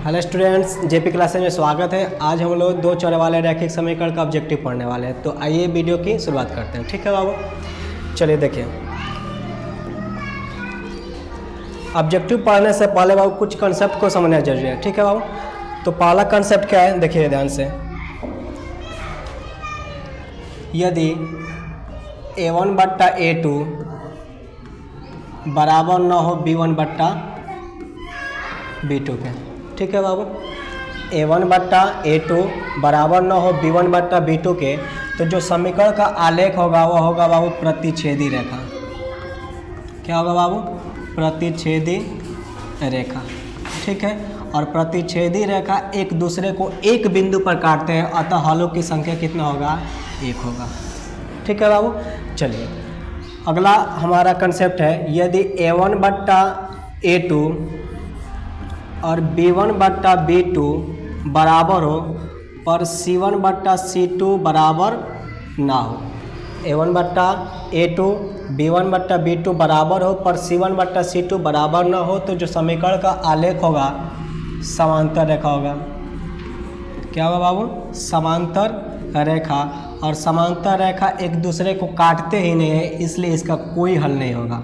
Hello students, JP classes में स्वागत है। आज हम लोग दो चौड़े वाले रैखिक समीकरण का ऑब्जेक्टिव पढ़ने वाले हैं। तो आइए वीडियो की शुरुआत करते हैं। ठीक है बाबू, चलिए देखिए। ऑब्जेक्टिव पढ़ने से पहले बाबू कुछ कंसेप्ट को समझना जरूरी है। ठीक है बाबू, तो पहला कंसेप्ट क्या है, देखिए ध्यान से। यदि A1 बट्टा A2 बराबर न हो B1 बट्टा B2 के, ठीक है बाबू। A1 बट्टा A2 बराबर न हो B1 बट्टा B2 के, तो जो समीकरण का आलेख होगा वो होगा बाबू प्रतिच्छेदी रेखा। क्या होगा बाबू? प्रतिच्छेदी रेखा। ठीक है, और प्रतिच्छेदी रेखा एक दूसरे को एक बिंदु पर काटते हैं, अतः हलों की संख्या कितना होगा? एक होगा। ठीक है बाबू, चलिए अगला हमारा कंसेप्ट है। यदि A1 बट्टा A2 और B1 बट्टा B2 बराबर हो पर C1 बट्टा C2 बराबर ना हो। A1 बट्टा A2 B1 बट्टा B2 बराबर हो पर C1 बट्टा C2 बराबर ना हो, तो जो समीकरण का आलेख होगा समांतर रेखा होगा। क्या होगा बाबू? समांतर रेखा। और समांतर रेखा एक दूसरे को काटते ही नहीं है, इसलिए इसका कोई हल नहीं होगा।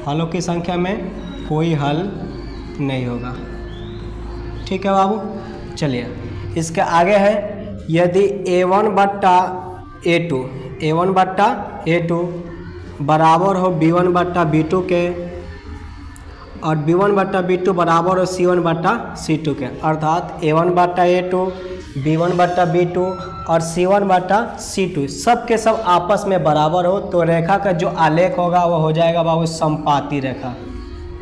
हलों की संख्या में कोई हल नहीं होगा। ठीक है बाबू, चलिए इसके आगे है। यदि A1 बट्टा A2 बराबर हो B1 बट्टा B2 के और B1 बट्टा B2 बराबर हो C1 बट्टा C2 के, अर्थात A1 बट्टा A2 B1 बट्टा B2 और C1 बट्टा C2 सब के सब आपस में बराबर हो, तो रेखा का जो आलेख होगा वो हो जाएगा बाबू समपाती रेखा।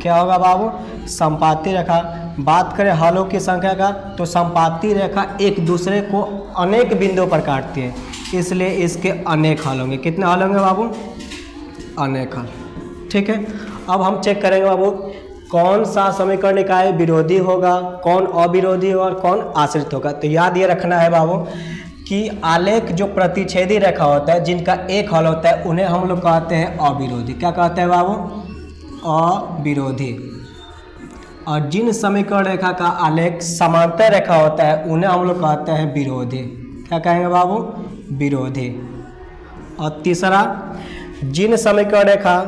क्या होगा बाबू? समपाती रेखा। बात करें हलों की संख्या का, तो समपाती रेखा एक दूसरे को अनेक बिंदुओं पर काटती है, इसलिए इसके अनेक हल होंगे। कितने हल होंगे बाबू? अनेक हल। ठीक है, अब हम चेक करेंगे बाबू कौन सा समीकरण निकाय विरोधी होगा, कौन अविरोधी होगा और कौन आश्रित होगा। तो याद ये रखना है बाबू कि आलेख जो प्रतिच्छेदी रेखा होता है, जिनका एक हल होता है, उन्हें हम लोग कहते हैं अविरोधी। क्या कहते हैं बाबू? अविरोधी। और जिन समीकरण रेखा का आलेख समांतर रेखा होता है, उन्हें हम लोग कहते हैं विरोधी। क्या कहेंगे बाबू? विरोधी। और तीसरा, जिन समीकरण रेखा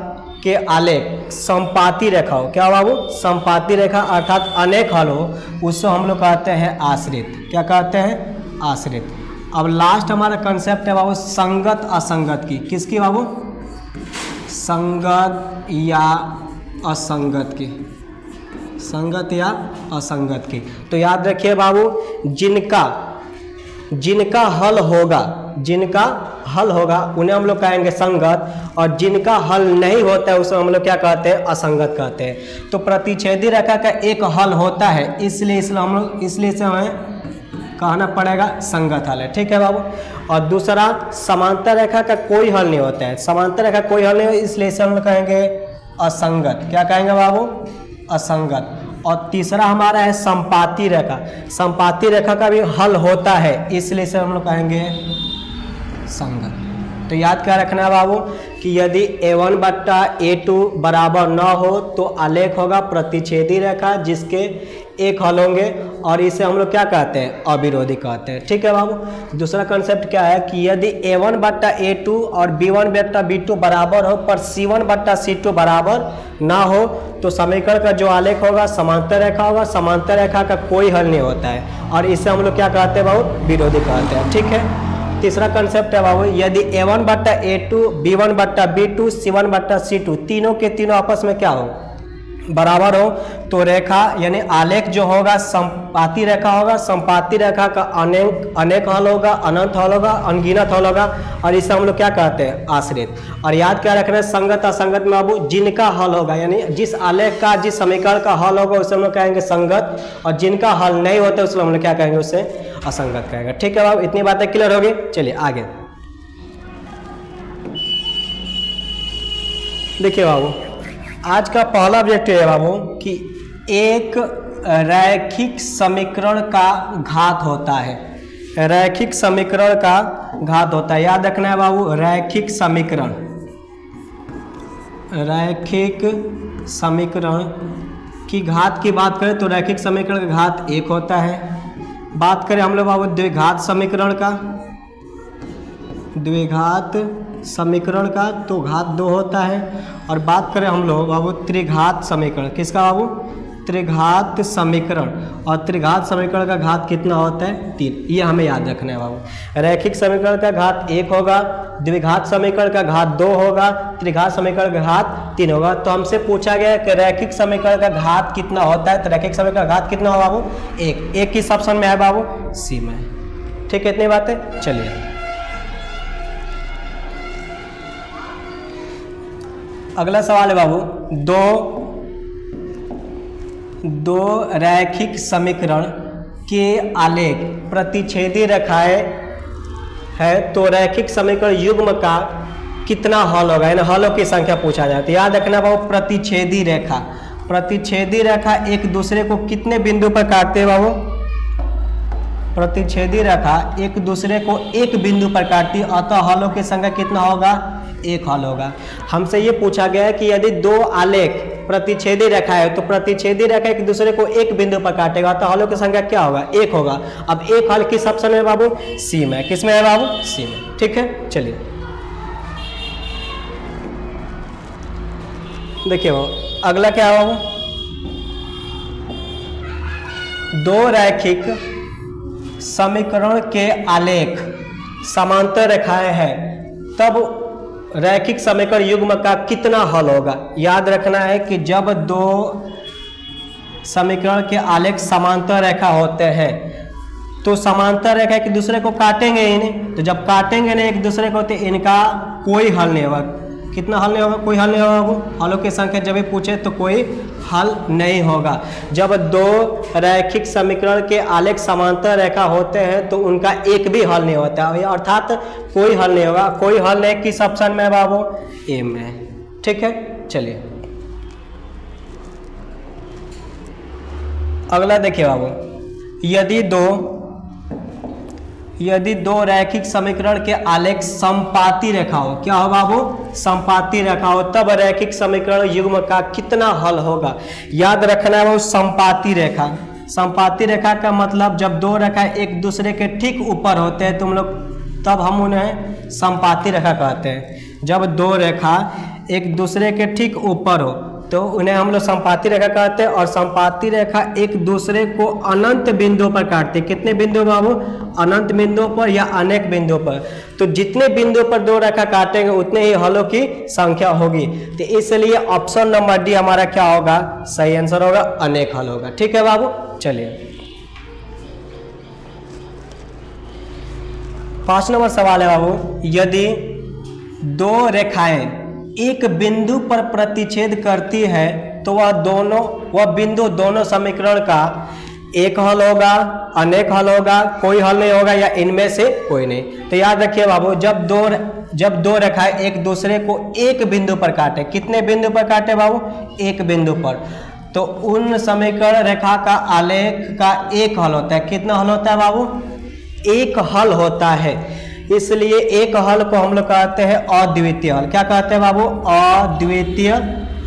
के आलेख समपाती रेखा हो। क्या बाबू? समपाती रेखा अर्थात अनेक हल हो, उसको हम लोग कहते हैं आश्रित। क्या कहते हैं? आश्रित। अब लास्ट हमारा कंसेप्ट है बाबू संगत असंगत की। किसकी बाबू? संगत या असंगत की। संगत या असंगत की। तो याद रखिए बाबू, जिनका हल होगा उन्हें हम लोग कहेंगे संगत, और जिनका हल नहीं होता है उसे हम लोग क्या कहते हैं? असंगत कहते हैं। तो प्रतिच्छेदी रेखा का एक हल होता है, इसलिए इसे हमें कहना पड़ेगा संगत हल है। ठीक है बाबू। और दूसरा, समांतर रेखा का कोई हल नहीं होता है। समांतर रेखा कोई हल नहीं हो, इसलिए इसे हम लोग कहेंगे असंगत। क्या कहेंगे बाबू? असंगत। और तीसरा हमारा है समपाती रेखा। समपाती रेखा का भी हल होता है, इसलिए इसे हम लोग कहेंगे संगत। तो याद क्या रखना है बाबू कि यदि A1 बट्टा A2 बराबर न हो, तो आलेख होगा प्रतिच्छेदी रेखा जिसके एक हल होंगे, और इसे हम लोग क्या कहते हैं? अविरोधी कहते हैं। ठीक है बाबू। दूसरा कंसेप्ट क्या है कि यदि A1 बट्टा A2 और B1 बट्टा B2 बराबर हो पर C1 बट्टा C2 बराबर ना हो, तो समीकरण का जो आलेख होगा समांतर रेखा होगा। समांतर रेखा का कोई हल नहीं होता है, और इसे हम लोग क्या कहते हैं बाबू? विरोधी कहते हैं। ठीक है। तीसरा कंसेप्ट है बाबू, यदि A1 बट्टा A2 B1 बट्टा B2 C1 बट्टा C2 तीनों के तीनों आपस में क्या हो? बराबर हो, तो रेखा यानी आलेख जो होगा समपाती रेखा होगा। समपाती रेखा का अनेक हल होगा, अनंत हल होगा, अनगिनत हल होगा, और इसे हम लोग क्या कहते हैं? आश्रित। और याद क्या रखना है संगत असंगत में बाबू? जिनका हल होगा यानी जिस आलेख का, जिस समीकरण का हल होगा उसे हम लोग कहेंगे संगत, और जिनका हल नहीं होता उसे हम लोग क्या कहेंगे? उसे असंगत कहेंगे। ठीक है बाबू, इतनी बातें क्लियर होगी। चलिए आगे देखिए बाबू, आज का पहला ऑब्जेक्टिव है बाबू कि एक रैखिक समीकरण का घात होता है। रैखिक समीकरण का घात होता है। याद रखना है बाबू, रैखिक समीकरण की घात की बात करें तो रैखिक समीकरण का घात 1 होता है। बात करें हम लोग बाबू द्विघात समीकरण का, द्विघात समीकरण का तो घात 2 होता है। और बात करें हम लोग बाबू त्रिघात समीकरण, किसका बाबू? त्रिघात समीकरण। और त्रिघात समीकरण का घात कितना होता है? 3। ये हमें याद रखना है बाबू। रैखिक समीकरण का घात 1 होगा, द्विघात समीकरण का घात 2 होगा, त्रिघात समीकरण का घात 3 होगा। तो हमसे पूछा गया है कि रैखिक समीकरण का घात कितना होता है, तो रैखिक समीकरण का घात कितना होगा बाबू? 1। 1 किस ऑप्शन में है बाबू? सी में। ठीक है, इतनी बातें। चलिए अगला सवाल है बाबू, दो रैखिक समीकरण के आलेख प्रतिच्छेदी रेखाएं है तो रैखिक समीकरण युग्म का कितना हल होगा, यानी हलों की संख्या पूछा जाती है। याद रखना बाबू, प्रतिच्छेदी रेखा, प्रतिच्छेदी रेखा एक दूसरे को कितने बिंदु पर काटते हैं बाबू? प्रतिच्छेदी रेखा एक दूसरे को एक बिंदु पर काटती है, अतः हलों की संख्या कितना होगा? 1 हल होगा। हमसे ये पूछा गया है कि यदि 2 आलेख प्रतिच्छेदी रेखा है तो प्रतिच्छेदी रेखा एक दूसरे को एक बिंदु पर काटेगा, तो हलों की संख्या क्या होगा? 1 होगा। अब 1 हल किस ऑप्शन में बाबू? सी में। किस में है बाबू? सी में। ठीक है, चलिए देखिए बाबू अगला क्या है बाबू, 2 रैखिक समीकरण के आलेख समांतर रेखाएं हैं तब रैखिक समीकरण युग्म का कितना हल होगा? याद रखना है कि जब 2 समीकरण के आलेख समांतर रेखा होते हैं तो समांतर रेखा एक दूसरे को काटेंगे ही नहीं, तो जब काटेंगे नहीं एक दूसरे को तो इनका कोई हल नहीं होगा। कितना हल नहीं होगा? कोई हल नहीं होगा बाबू। हलों की संख्या जब भी पूछे तो कोई हल नहीं होगा। जब 2 रैखिक समीकरण के आलेख समांतर रेखा होते हैं तो उनका एक भी हल नहीं होता है, अर्थात कोई हल नहीं होगा। कोई हल नहीं किस ऑप्शन में है बाबू? ए में। ठीक है, चलिए अगला देखिए बाबू, यदि दो रैखिक समीकरण के आलेख समपाती रेखा हो, क्या हो बाबू? समपाती रेखा हो, तब रैखिक समीकरण युग्म का कितना हल होगा? याद रखना है बाबू, समपाती रेखा। समपाती रेखा का मतलब जब 2 रेखा एक दूसरे के ठीक ऊपर होते हैं तुम लोग, तब हम उन्हें समपाती रेखा कहते हैं। जब 2 रेखा एक दूसरे के ठीक ऊपर हो तो उन्हें हम लोग समपाती रेखा कहते हैं। और समपाती रेखा एक दूसरे को अनंत बिंदुओं पर काटते हैं। कितने बिंदु बाबू? अनंत बिंदुओं पर या अनेक बिंदुओं पर। तो जितने बिंदुओं पर 2 रेखा काटेंगे उतने ही हलों की संख्या होगी। तो इसलिए ऑप्शन नंबर डी हमारा क्या होगा? सही आंसर होगा, अनेक हल होगा। ठीक है बाबू, चलिए 5 नंबर सवाल है बाबू, यदि 2 रेखाएं एक बिंदु पर प्रतिच्छेद करती है तो वह बिंदु दोनों समीकरण का एक हल होगा, अनेक हल होगा, कोई हल नहीं होगा या इनमें से कोई नहीं। तो याद रखिए बाबू, जब दो रेखाएं एक दूसरे को एक बिंदु पर काटे, कितने बिंदु पर काटे बाबू? एक बिंदु पर, तो उन समीकरण रेखा का आलेख का एक हल होता है। कितना हल होता है बाबू? एक हल होता है। इसलिए एक हल को हम लोग कहते हैं अद्वितीय हल। क्या कहते हैं बाबू? अद्वितीय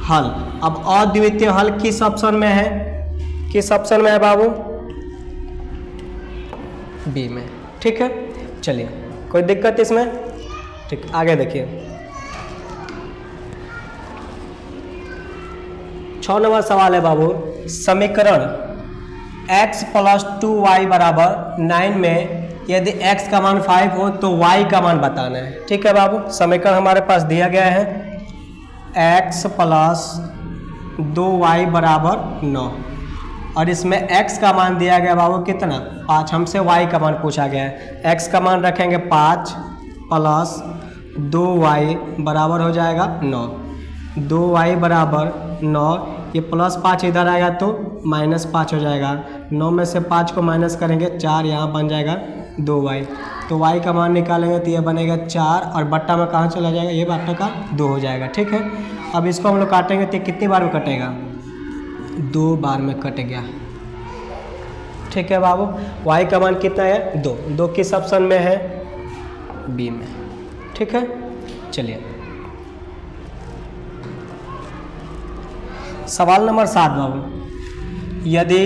हल। अब अद्वितीय हल किस ऑप्शन में है? किस ऑप्शन में है बाबू? बी में। ठीक है, चलिए कोई दिक्कत इसमें? ठीक, आगे देखिए 6 नंबर सवाल है बाबू, समीकरण x + 2y = 9 में यदि x का मान 5 हो तो y का मान बताना है। ठीक है बाबू, समीकरण हमारे पास दिया गया है x + 2y = 9 और इसमें x का मान दिया गया बाबू कितना? 5। हमसे y का मान पूछा गया है। x का मान रखेंगे 5 + 2y बराबर हो जाएगा 9। 2y बराबर 9, ये +5 इधर आएगा तो -5 हो जाएगा। 9 में से 5 को माइनस करेंगे 4, यहाँ बन जाएगा 2y। तो y का मान निकालेंगे तो ये बनेगा 4 और बट्टा में कहाँ चला जाएगा? ये बट्टा का 2 हो जाएगा। ठीक है, अब इसको हम लोग काटेंगे तो कितनी बार में कटेगा? 2 बार में कट गया। ठीक है बाबू, y का मान कितना है? 2। 2 किस ऑप्शन में है? बी में। ठीक है, चलिए सवाल नंबर 7 बाबू, यदि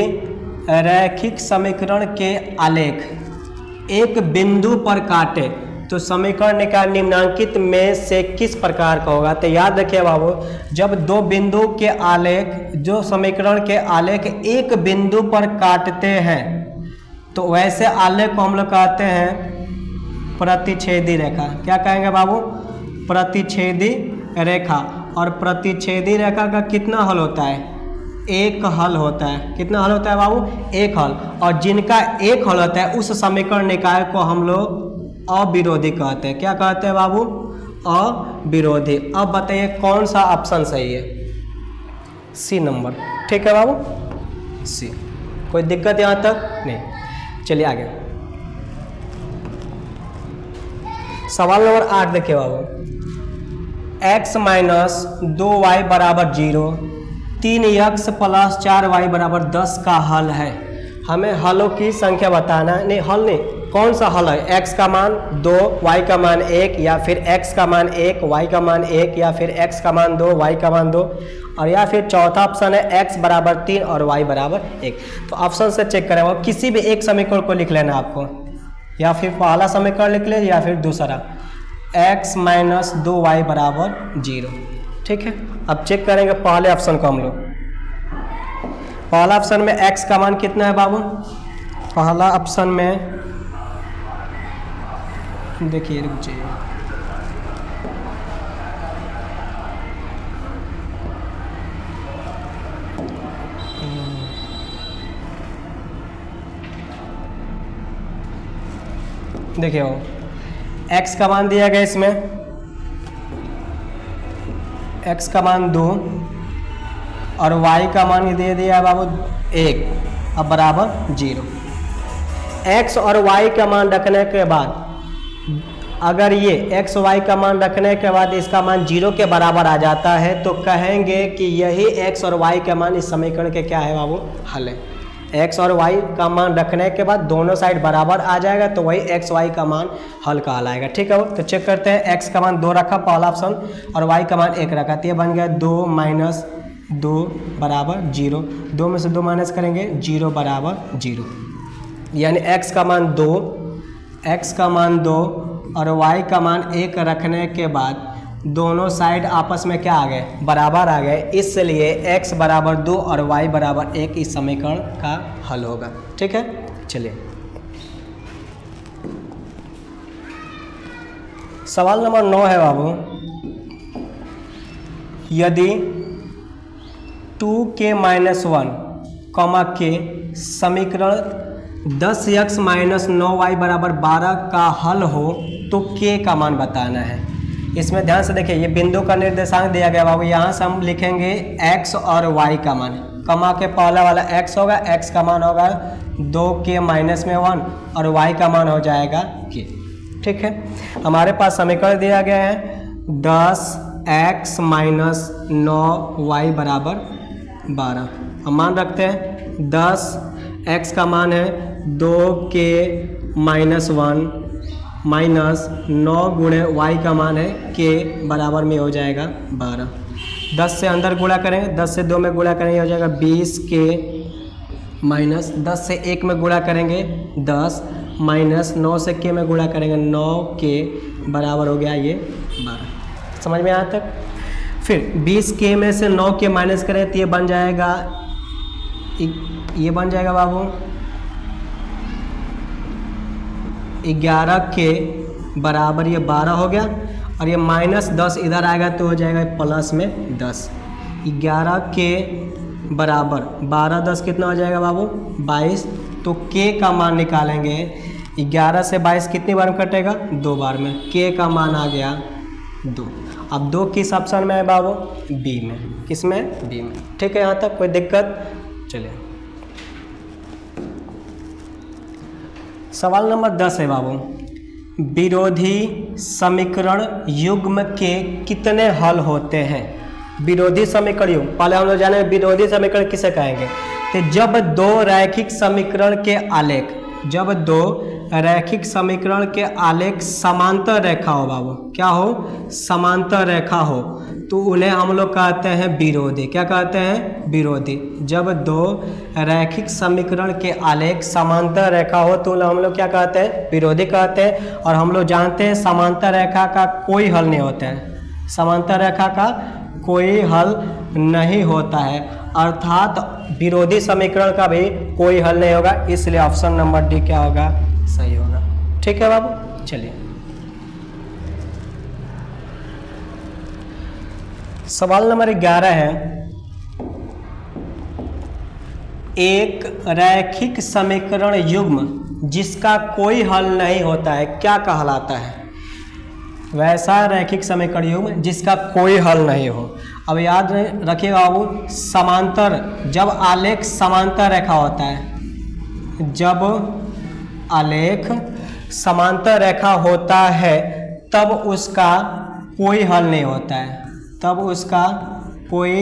रैखिक समीकरण के आलेख एक बिंदु पर काटे तो समीकरण का निम्नांकित में से किस प्रकार का होगा। तो याद रखिए बाबू, जब दो बिंदु के आलेख, जो समीकरण के आलेख एक बिंदु पर काटते हैं तो वैसे आलेख को हम लोग कहते हैं प्रतिच्छेदी रेखा। क्या कहेंगे बाबू? प्रतिच्छेदी रेखा। और प्रतिच्छेदी रेखा का कितना हल होता है? एक हल होता है। कितना हल होता है बाबू? एक हल। और जिनका एक हल होता है उस समीकरण निकाय को हम लोग अविरोधी कहते हैं। क्या कहते हैं बाबू? अविरोधी। अब बताइए कौन सा ऑप्शन सही है? C number. ठीक है बाबू, सी। कोई दिक्कत यहाँ तक नहीं। चलिए आगे सवाल नंबर 8 देखिए बाबू। x माइनस 2y बराबर 0, 3x प्लस 4y बराबर 10 का हल है। हमें हलों की संख्या बताना है। नहीं, हल नहीं, कौन सा हल है? x का मान 2, y का मान 1, या फिर x का मान 1, y का मान 1, या फिर x का मान 2, y का मान 2, और या फिर चौथा ऑप्शन है x बराबर 3 और y बराबर 1। तो ऑप्शन से चेक करें, वो किसी भी एक समीकरण को लिख लेना आपको, या फिर पहला समीकरण लिख ले या फिर दूसरा, x माइनस 2y बराबर 0। ठीक है, अब चेक करेंगे पहले ऑप्शन को हम लोग। पहला ऑप्शन में x का मान कितना है बाबू? पहला ऑप्शन में देखिए, रुक जाइए, देखिए वो x का मान दिया गया, इसमें x का मान 2 और y का मान दे दिया बाबू 1, अब बराबर 0। x और y का मान रखने के बाद, अगर ये x y का मान रखने के बाद इसका मान 0 के बराबर आ जाता है तो कहेंगे कि यही x और y का मान इस समीकरण के क्या है बाबू? हल है। x और y का मान रखने के बाद दोनों साइड बराबर आ जाएगा तो वही x y का मान हल कहलाएगा। ठीक है वो, तो चेक करते हैं। x का मान 2 रखा पहला ऑप्शन, और y का मान 1 रखा, तो ये बन गया 2 माइनस 2 बराबर 0। 2 में से 2 माइनस करेंगे, 0 बराबर 0। यानी x का मान 2, x का मान 2 और y का मान 1 रखने के बाद दोनों साइड आपस में क्या आ गए? बराबर आ गए। इसलिए x बराबर 2 और y बराबर 1 इस समीकरण का हल होगा। ठीक है, चलिए सवाल नंबर 9 है बाबू। यदि 2k माइनस 1 कॉमा के समीकरण 10x माइनस 9y बराबर 12 का हल हो तो k का मान बताना है। इसमें ध्यान से देखिए, ये बिंदु का निर्देशांक दिया गया बाबू। यहाँ से हम लिखेंगे x और y का मान, कमा के पहला वाला x होगा, x का मान होगा 2k माइनस में 1 और y का मान हो जाएगा k। ठीक है, हमारे पास समीकरण दिया गया है 10x माइनस 9y बराबर 12। हम मान रखते हैं 10x का मान है 2k माइनस 1 माइनस 9 गुणे y का मान है k बराबर में हो जाएगा 12। 10 से अंदर गुणा करेंगे, 10 से 2 में गुणा करेंगे हो जाएगा 20k माइनस 10 से 1 में गुणा करेंगे 10 माइनस 9 से k में गुणा करेंगे 9k बराबर हो गया ये 12। समझ में यहाँ तक? फिर 20k में से 9k माइनस करें तो ये बन जाएगा, ये बन जाएगा बाबू 11k बराबर ये 12 हो गया, और ये माइनस 10 इधर आएगा तो हो जाएगा प्लस में 10। 11k बराबर 12 10 कितना हो जाएगा बाबू? 22। तो k का मान निकालेंगे, 11 से 22 कितनी बार में कटेगा? 2 बार में। k का मान आ गया 2। अब 2 किस ऑप्शन में है बाबू? बी में। किस में? बी में। ठीक है, यहाँ तक कोई दिक्कत? चलिए सवाल नंबर 10 है बाबू। विरोधी समीकरण युग्म के कितने हल होते हैं? विरोधी समीकरण युग्म, पहले हम लोग जाने विरोधी समीकरण किसे कहेंगे। तो जब दो रैखिक समीकरण के आलेख, जब दो रैखिक समीकरण के आलेख समांतर रेखा हो बाबू, क्या हो? समांतर रेखा हो, तो उन्हें हम लोग कहते हैं विरोधी। क्या कहते हैं? विरोधी। जब दो रैखिक समीकरण के आलेख समांतर रेखा हो तो हम लोग क्या कहते हैं? विरोधी कहते हैं। और हम लोग जानते हैं समांतर रेखा का कोई हल नहीं होता है, समांतर रेखा का कोई हल नहीं होता है, अर्थात विरोधी समीकरण का भी कोई हल नहीं होगा, इसलिए ऑप्शन नंबर डी क्या होगा? सही होगा। ठीक है बाबू, चलिए सवाल नंबर 11 है, एक रैखिक समीकरण युग्म जिसका कोई हल नहीं होता है क्या कहलाता है? वैसा रैखिक समीकरण युग्म जिसका कोई हल नहीं हो। अब याद रखिएगा बाबू, समांतर, जब आलेख समांतर रेखा होता है, जब आलेख समांतर रेखा होता है तब उसका कोई हल नहीं होता है, तब उसका कोई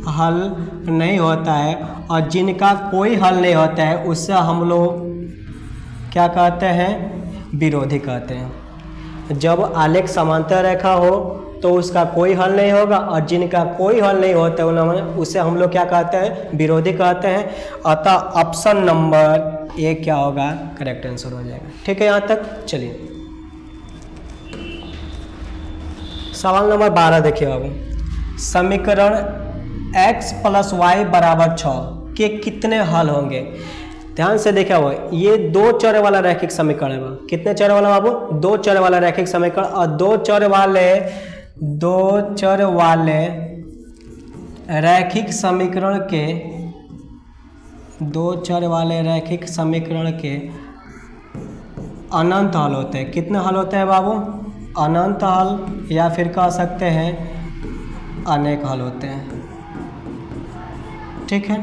हल नहीं होता है। और जिनका कोई हल नहीं होता है उससे हम लोग क्या कहते हैं? विरोधी कहते हैं। जब आलेख समांतर रेखा हो तो उसका कोई हल नहीं होगा, और जिनका कोई हल नहीं होता है उसे हम लोग क्या कहते हैं? विरोधी कहते हैं। अतः ऑप्शन नंबर ए क्या होगा? करेक्ट आंसर हो जाएगा। ठीक है यहाँ तक। चलिए सवाल नंबर 12 देखिए बाबू, समीकरण x + y = 6 के कितने हल होंगे? ध्यान से देखा हुआ, ये दो चर वाला रैखिक समीकरण है। कितने चर वाला बाबू? दो चर वाला रैखिक समीकरण। और दो चर वाले रैखिक समीकरण के, दो चर वाले रैखिक समीकरण के अनंत हल होते हैं। कितने हल होते हैं बाबू? अनंत हल, या फिर कह सकते हैं अनेक हल होते हैं। ठीक है,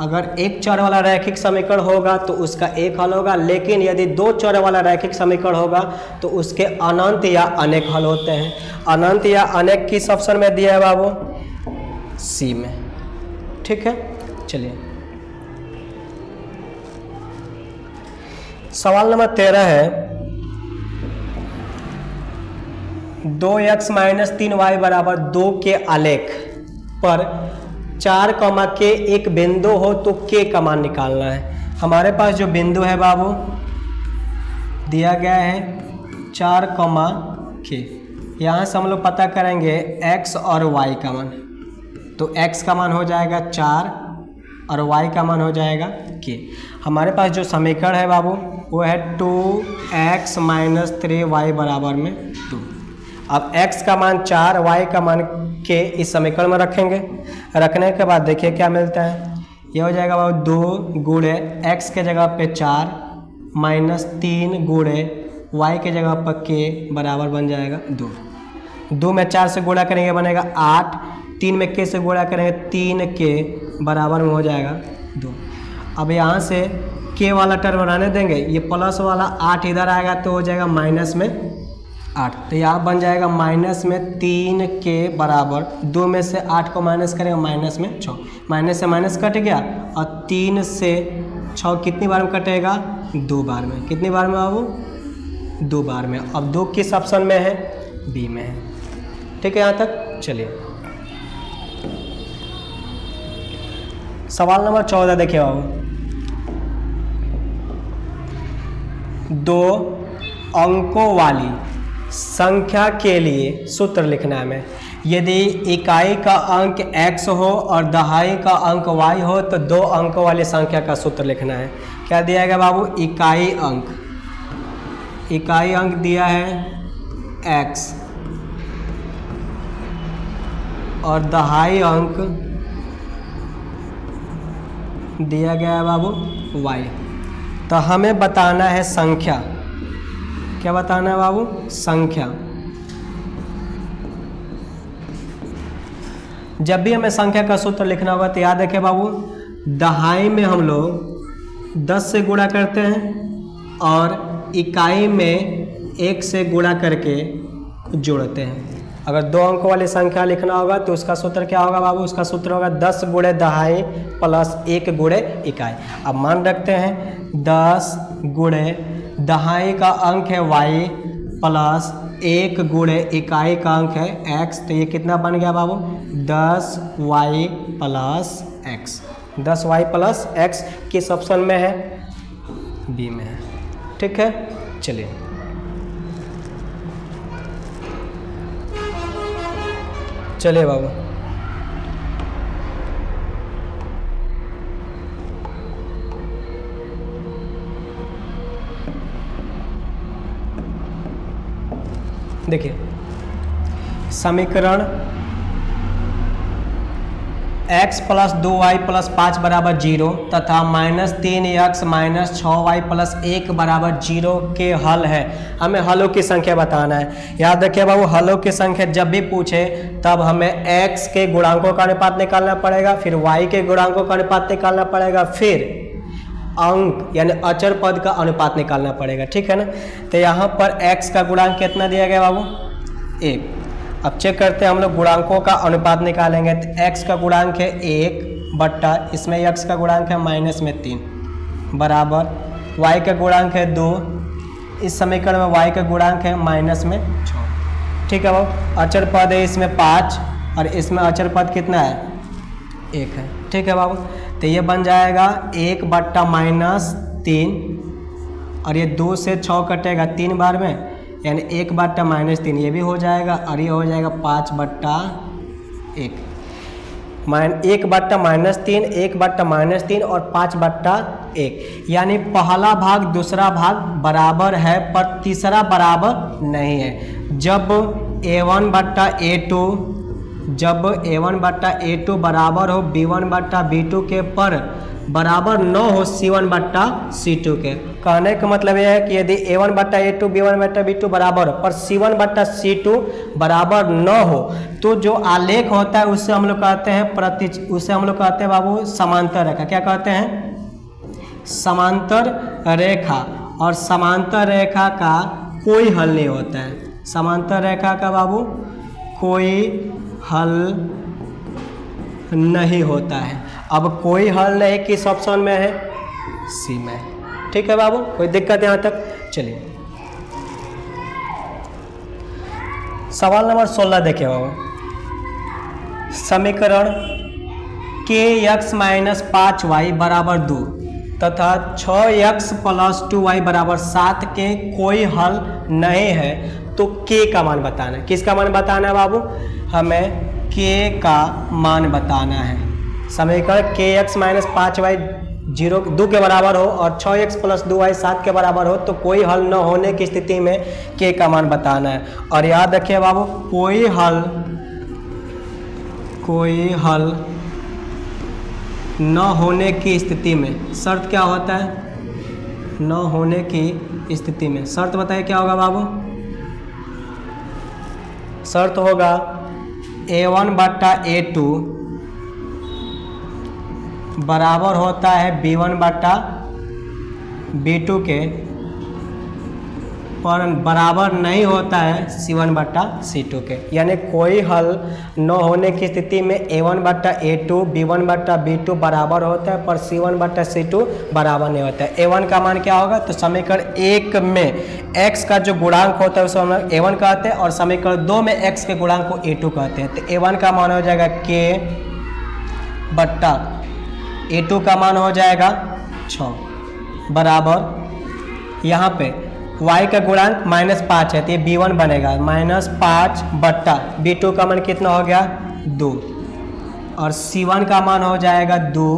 अगर एक चर वाला रैखिक समीकरण होगा तो उसका एक हल होगा, लेकिन यदि दो चर वाला रैखिक समीकरण होगा तो उसके अनंत या अनेक हल होते हैं। अनंत या अनेक किस ऑप्शन में दिया है बाबू? सी में। ठीक है, चलिए सवाल नंबर 13 है, 2x - 3y = 2 के आलेख पर 4, के एक बिंदु हो तो के का मान निकालना है। हमारे पास जो बिंदु है बाबू दिया गया है 4, के। यहाँ से हम लोग पता करेंगे x और y का मान। तो x का मान हो जाएगा 4 और y का मान हो जाएगा k। हमारे पास जो समीकरण है बाबू वो है 2x - 3y = 2। अब x का मान 4, y का मान k इस समीकरण में रखेंगे। रखने के बाद देखिए क्या मिलता है, ये हो जाएगा बाबू 2 गुणे x के जगह पे 4 - 3 गुणे y के जगह पर k बराबर बन जाएगा 2। 2 में 4 से गुणा करेंगे बनेगा 8, 3 में k से गुणा करेंगे 3k बराबर में हो जाएगा 2। अब यहाँ से k वाला टर्म बनाने देंगे, ये प्लस वाला 8 इधर आएगा तो हो जाएगा माइनस में 8। तो यहाँ बन जाएगा माइनस में 3k बराबर 2 में से 8 को माइनस करेंगे माइनस में 6। माइनस से माइनस कट गया, और 3 से 6 कितनी बार में कटेगा? 2 बार में। कितनी बार में बाबू? 2 बार में। अब 2 किस ऑप्शन में है? बी में है। ठीक है यहाँ तक। चलिए सवाल नंबर 14 देखिए बाबू, 2 अंकों वाली संख्या के लिए सूत्र लिखना है हमें। यदि इकाई का अंक x हो और दहाई का अंक y हो तो 2 अंकों वाली संख्या का सूत्र लिखना है। क्या दिया गया बाबू? इकाई अंक। इकाई अंक दिया है x और दहाई अंक दिया गया है बाबू y। तो हमें बताना है संख्या। क्या बताना है बाबू? संख्या। जब भी हमें संख्या का सूत्र लिखना होगा तो याद रखें बाबू, दहाई में हम लोग 10 से गुणा करते हैं और इकाई में 1 से गुणा करके जोड़ते हैं। अगर 2 अंकों वाली संख्या लिखना होगा तो उसका सूत्र क्या होगा बाबू? उसका सूत्र होगा 10 गुणे दहाई प्लस 1 गुणे इकाई। अब मान रखते हैं 10 गुणे दहाई का अंक है y प्लस 1 गुणे इकाई का अंक है x, तो ये कितना बन गया बाबू 10y plus x। 10y plus x किस ऑप्शन में है? बी में है। ठीक है, चलिए चलिए बाबू देखिए समीकरण x प्लस 2y प्लस 5 बराबर 0 तथा -3x माइनस 6y प्लस 1 बराबर 0 के हल है। हमें हलों की संख्या बताना है। याद रखिए बाबू, हलों की संख्या जब भी पूछे तब हमें x के गुणांकों का अनुपात निकालना पड़ेगा, फिर y के गुणांकों का अनुपात निकालना पड़ेगा, फिर अंक यानी अचर पद का अनुपात निकालना पड़ेगा। ठीक है ना। तो यहाँ पर x का गुणांक कितना दिया गया बाबू? 1। अब चेक करते हैं हम लोग गुणांकों का अनुपात निकालेंगे। तो x का गुणांक है 1 बट्टा इसमें x का गुणांक है -3 बराबर y का गुणांक है 2। इस समीकरण में y का गुणांक है -6। ठीक है बाबू। अचर पद है इसमें 5 और इसमें अचर पद कितना है? 1 है। ठीक है बाबू। तो ये बन जाएगा 1 बट्टा -3 और ये 2 से 6 कटेगा 3 बार में, यानी 1 बट्टा -3 ये भी हो जाएगा और ये हो जाएगा 5 बट्टा 1। 1 बट्टा -3, 1 बट्टा -3 और 5 बट्टा 1, यानी पहला भाग दूसरा भाग बराबर है पर तीसरा बराबर नहीं है। जब a1 बट्टा a2 बराबर हो b1 बट्टा b2 के पर बराबर न हो c1 बट्टा c2 के। कहने का मतलब यह है कि यदि a1 बट्टा a2 b1 बट्टा b2 बराबर हो पर c1 बट्टा c2 बराबर न हो तो जो आलेख होता है उससे हम लोग कहते हैं उसे हम लोग कहते हैं बाबू समांतर रेखा। क्या कहते हैं? समांतर रेखा। और समांतर रेखा का कोई हल नहीं होता है। समांतर रेखा का बाबू कोई हल नहीं होता है। अब कोई हल नहीं किस ऑप्शन में है? सी में। ठीक है बाबू, कोई दिक्कत यहाँ तक? चलिए सवाल नंबर 16 देखिए बाबू। समीकरण kx माइनस 5y बराबर 2 तथा 6x प्लस 2y बराबर 7 के कोई हल नहीं है तो k का मान बताना है। किसका मान बताना है बाबू? हमें k का मान बताना है। समीकरण kx माइनस 5y 2 के बराबर हो और 6x प्लस 2y 7 के बराबर हो तो कोई हल न होने की स्थिति में k का मान बताना है। और याद रखिए बाबू, कोई हल न होने की स्थिति में शर्त क्या होता है? न होने की स्थिति में शर्त बताइए क्या होगा बाबू? शर्त होगा a1 बट्टा a2 बराबर होता है b1 बट्टा b2 के पर बराबर नहीं होता है c1 बट्टा c2 के। यानी कोई हल न होने की स्थिति में a1 बट्टा a2 b1 बट्टा b2 बराबर होता है पर c1 बट्टा c2 बराबर नहीं होता है। a1 का मान क्या होगा? तो समीकरण 1 में x का जो गुणांक होता है उसे हम लोग a1 कहते हैं और समीकरण 2 में x के गुणांक को a2 कहते हैं। तो a1 का मान हो जाएगा k बट्टा a2 का मान हो जाएगा 6 बराबर यहाँ पे y का गुणांक -5 है तो ये b1 बनेगा -5 बट्टा b2 का मान कितना हो गया? 2 और c1 का मान हो जाएगा 2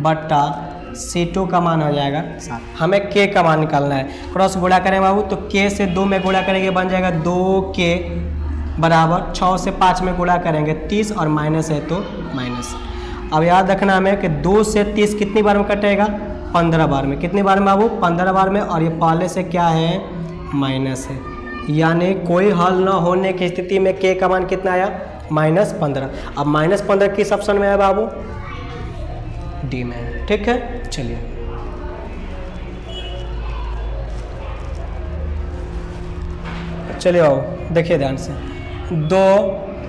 बट्टा c2 का मान हो जाएगा 7। हमें k का मान निकालना है। क्रॉस गुणा करें बाबू तो k से 2 में गुणा करेंगे बन जाएगा 2k बराबर 6 से 5 में गुणा करेंगे 30 और माइनस है तो माइनस। अब याद रखना हमें कि 2 से 30 कितनी बार में कटेगा? 15 बार में। कितनी बार में बाबू? 15 बार में। और ये पहले से क्या है? माइनस है। यानी कोई हल न होने की स्थिति में k का मान कितना आया? -15। अब -15 किस ऑप्शन में है बाबू? डी में है। ठीक है, चलिए बाबू देखिए ध्यान से। दो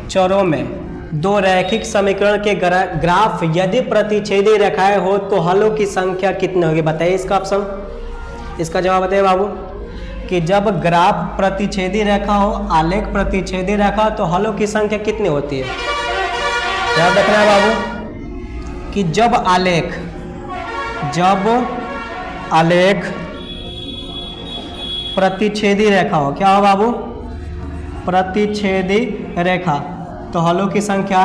चरों में दो रैखिक समीकरण के ग्राफ यदि प्रतिच्छेदी रेखाएं हो तो हलों की संख्या कितनी होगी? बताइए इसका ऑप्शन, इसका जवाब बताइए बाबू। कि जब ग्राफ प्रतिच्छेदी रेखा हो, आलेख प्रतिच्छेदी रेखा हो, तो हलों की संख्या कितनी होती है? याद रखना है बाबू कि जब आलेख प्रतिच्छेदी रेखा हो, क्या हो बाबू? प्रतिच्छेदी रेखा, तो हलों की संख्या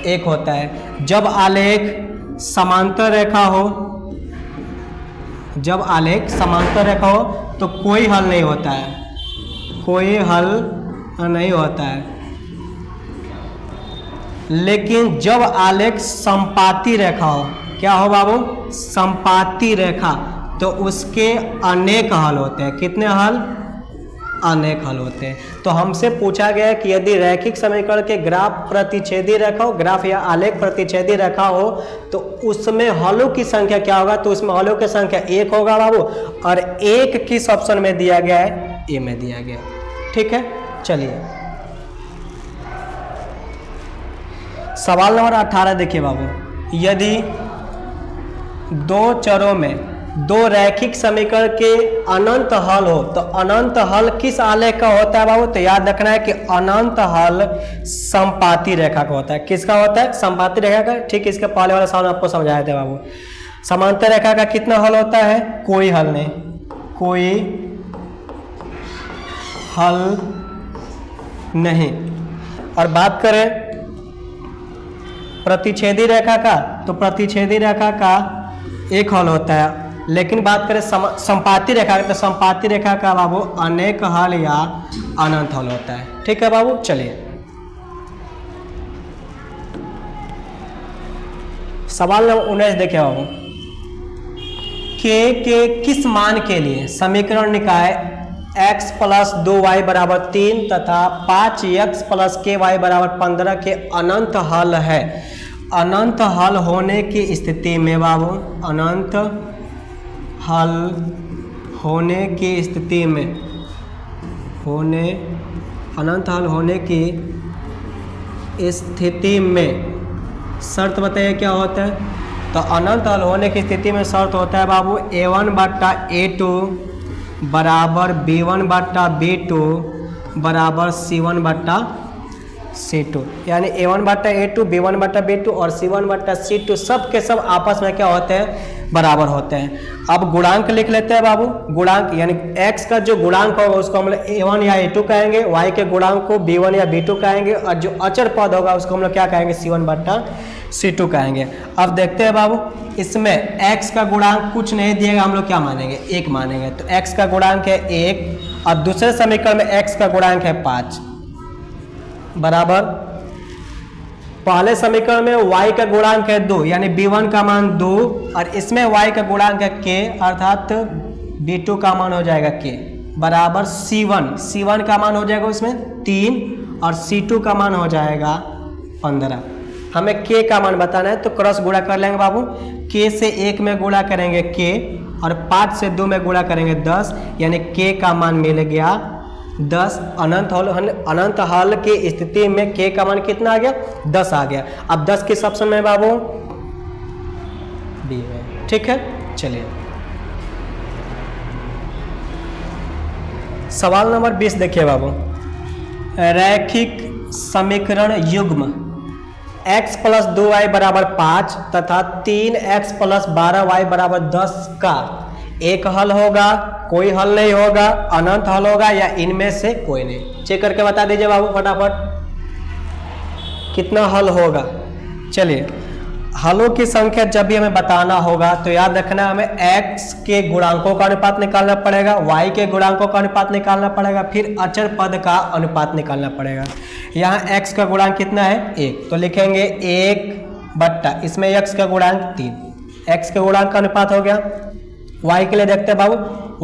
1 होता है। जब आलेख समांतर रेखा हो, जब आलेख समांतर रेखा हो तो कोई हल नहीं होता है, कोई हल नहीं होता है। लेकिन जब आलेख संपाती रेखा हो, क्या हो बाबू? संपाती रेखा, तो उसके अनेक हल होते हैं। कितने हल? अनेक हल होते हैं। तो हमसे पूछा गया है कि यदि रैखिक समीकरण के ग्राफ प्रतिच्छेदी रेखा हो, ग्राफ या आलेख प्रतिच्छेदी रेखा हो, तो उसमें हलों की संख्या क्या होगा? तो उसमें हलों की संख्या 1 होगा बाबू, और 1 किस ऑप्शन में दिया गया है? ए में दिया गया। ठीक है, चलिए सवाल नंबर 18 देखिए बाबू। यदि दो चरों में दो रैखिक समीकरण के अनंत हल हो, तो अनंत हल किस आलेख का होता है बाबू? तो याद रखना है कि अनंत हल संपाती रेखा का होता है। किसका होता है? संपाती रेखा का। ठीक, इसके पहले वाला सवाल आपको समझाए थे बाबू। समांतर रेखा का कितना हल होता है? कोई हल नहीं, कोई हल नहीं। और बात करें प्रतिच्छेदी रेखा का, तो प्रतिच्छेदी रेखा का 1 हल होता है। लेकिन बात करें संपाती रेखा, तो संपाती रेखा का बाबू अनेक हल या अनंत हल होता है। ठीक है बाबू, चलिए सवाल नंबर 19 देखिए बाबू। के किस मान के लिए समीकरण निकाय x + 2y = 3 तथा 5x + ky = 15 के अनंत हल है? अनंत हल होने की स्थिति में बाबू, अनंत हल होने की स्थिति में, अनंत हल होने की स्थिति में शर्त बताइए क्या होता है? तो अनंत हल होने की स्थिति में शर्त होता है बाबू a1/a2 = b1/b2 = c1/c2, यानी a1/a2, b1/b2 और c1/c2 सब के सब आपस में क्या होते हैं? बराबर होते हैं। अब गुणांक लिख लेते हैं बाबू। गुणांक यानी x का जो गुणांक होगा उसको हम लोग a1 या a2 कहेंगे, y के गुणांक को b1 या b2 कहेंगे, और जो अचर पद होगा उसको हम लोग क्या कहेंगे? c1/c2 कहेंगे। अब देखते हैं बाबू, इसमें x का गुणांक कुछ नहीं दिएगा, हम लोग क्या मानेंगे? 1 मानेंगे। तो x का गुणांक है 1 और दूसरे समीकरण में x का गुणांक है 5 बराबर। पहले समीकरण में y का गुणांक है 2, यानी b1 का मान 2, और इसमें y का गुणांक है k, अर्थात b2 का मान हो जाएगा k बराबर c1 का मान हो जाएगा उसमें 3 और c2 का मान हो जाएगा 15। हमें k का मान बताना है, तो क्रॉस गुणा कर लेंगे बाबू। k से 1 में गुणा करेंगे k, और 5 से 2 में गुणा करेंगे 10, यानी k का मान मिल गया 10। अनंत हल की स्थिति में k का मान कितना आ गया? 10 आ गया। अब 10 किस ऑप्शन में बाबू? बी में। ठीक है, चलिए सवाल नंबर 20 देखिए बाबू। रैखिक समीकरण युग्म x + 2y = 5 तथा 3x + 12y = 10 का एक हल होगा, कोई हल नहीं होगा, अनंत हल होगा, या इनमें से कोई नहीं? चेक करके बता दीजिए बाबू फटाफट कितना हल होगा। चलिए, हलों की संख्या जब भी हमें बताना होगा तो याद रखना, हमें x के गुणांकों का अनुपात निकालना पड़ेगा, y के गुणांकों का अनुपात निकालना पड़ेगा, फिर अचर पद का अनुपात निकालना पड़ेगा। यहाँ x का गुणांक कितना है? 1, तो लिखेंगे 1/, इसमें x का गुणांक 3, x के गुणांक का अनुपात हो गया। y के लिए देखते हैं बाबू,